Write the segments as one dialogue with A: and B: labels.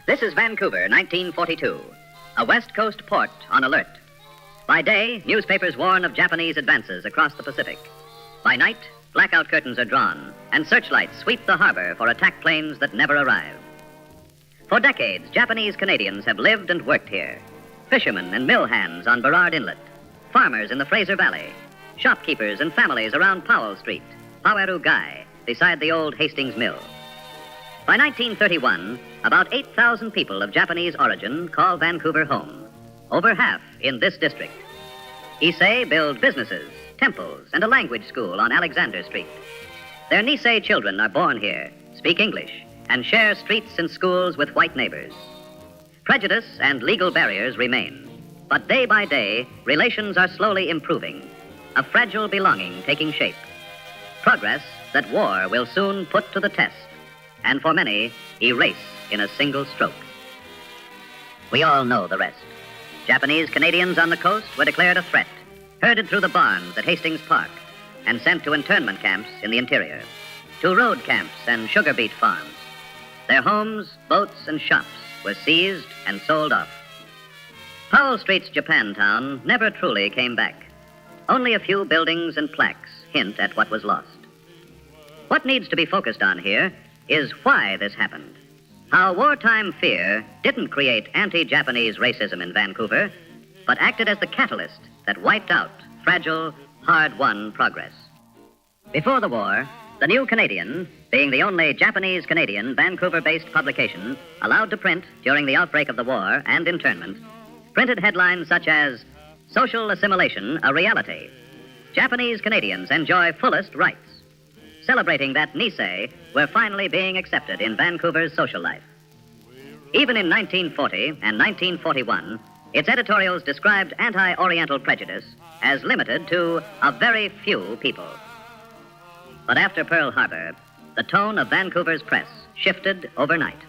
A: This is Vancouver, 1942, a West Coast port on alert. By day, newspapers warn of Japanese advances across the Pacific. By night, blackout curtains are drawn, and searchlights sweep the harbor for attack planes that never arrive. For decades, Japanese Canadians have lived and worked here. Fishermen and mill hands on Burrard Inlet, farmers in the Fraser Valley, shopkeepers and families around Powell Street, Paweru Gai, beside the old Hastings Mill. By 1931, about 8,000 people of Japanese origin call Vancouver home, over half in this district. Issei build businesses, temples, and a language school on Alexander Street. Their Nisei children are born here, speak English, and share streets and schools with white neighbors. Prejudice and legal barriers remain, but day by day, relations are slowly improving, a fragile belonging taking shape. Progress that war will soon put to the test, and for many, erase in a single stroke. We all know the rest. Japanese Canadians on the coast were declared a threat, herded through the barns at Hastings Park, and sent to internment camps in the interior, to road camps and sugar beet farms. Their homes, boats, and shops were seized and sold off. Powell Street's Japantown never truly came back. Only a few buildings and plaques hint at what was lost. What needs to be focused on here is why this happened. How wartime fear didn't create anti-Japanese racism in Vancouver, but acted as the catalyst that wiped out fragile, hard-won progress. Before the war, the New Canadian, being the only Japanese-Canadian Vancouver-based publication allowed to print during the outbreak of the war and internment, printed headlines such as, "Social Assimilation a Reality. Japanese Canadians enjoy fullest rights," celebrating that Nisei were finally being accepted in Vancouver's social life. Even in 1940 and 1941, its editorials described anti-Oriental prejudice as limited to a very few people. But after Pearl Harbor, the tone of Vancouver's press shifted overnight.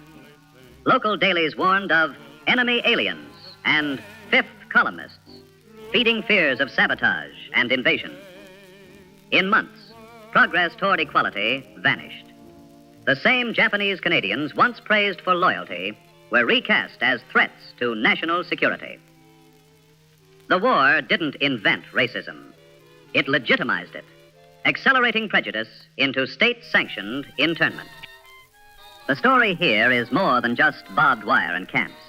A: Local dailies warned of enemy aliens and fifth columnists, feeding fears of sabotage and invasion. In months, progress toward equality vanished. The same Japanese Canadians once praised for loyalty were recast as threats to national security. The war didn't invent racism. It legitimized it, accelerating prejudice into state-sanctioned internment. The story here is more than just barbed wire and camps.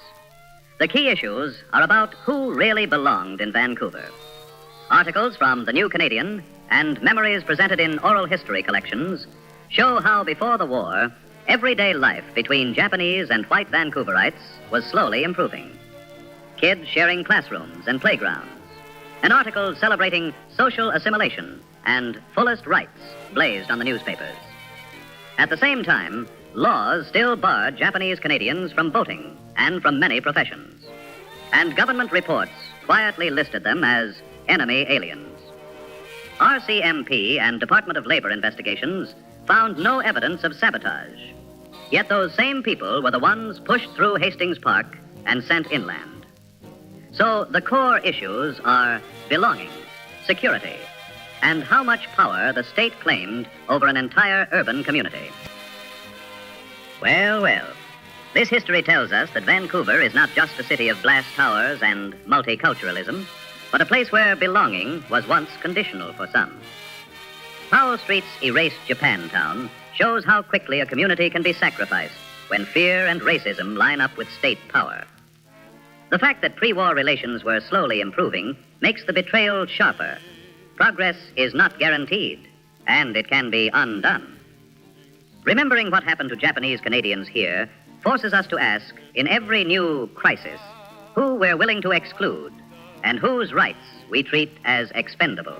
A: The key issues are about who really belonged in Vancouver. Articles from the New Canadian and memories presented in oral history collections show how before the war, everyday life between Japanese and white Vancouverites was slowly improving. Kids sharing classrooms and playgrounds. An article celebrating social assimilation and fullest rights blazed on the newspapers. At the same time, laws still barred Japanese Canadians from voting and from many professions. And government reports quietly listed them as enemy aliens. RCMP and Department of Labor investigations found no evidence of sabotage. Yet those same people were the ones pushed through Hastings Park and sent inland. So the core issues are belonging, security, and how much power the state claimed over an entire urban community. Well, well, this history tells us that Vancouver is not just a city of glass towers and multiculturalism, but a place where belonging was once conditional for some. Powell Street's erased Japantown shows how quickly a community can be sacrificed when fear and racism line up with state power. The fact that pre-war relations were slowly improving makes the betrayal sharper. Progress is not guaranteed, and it can be undone. Remembering what happened to Japanese Canadians here forces us to ask, in every new crisis, who we're willing to exclude and whose rights we treat as expendable.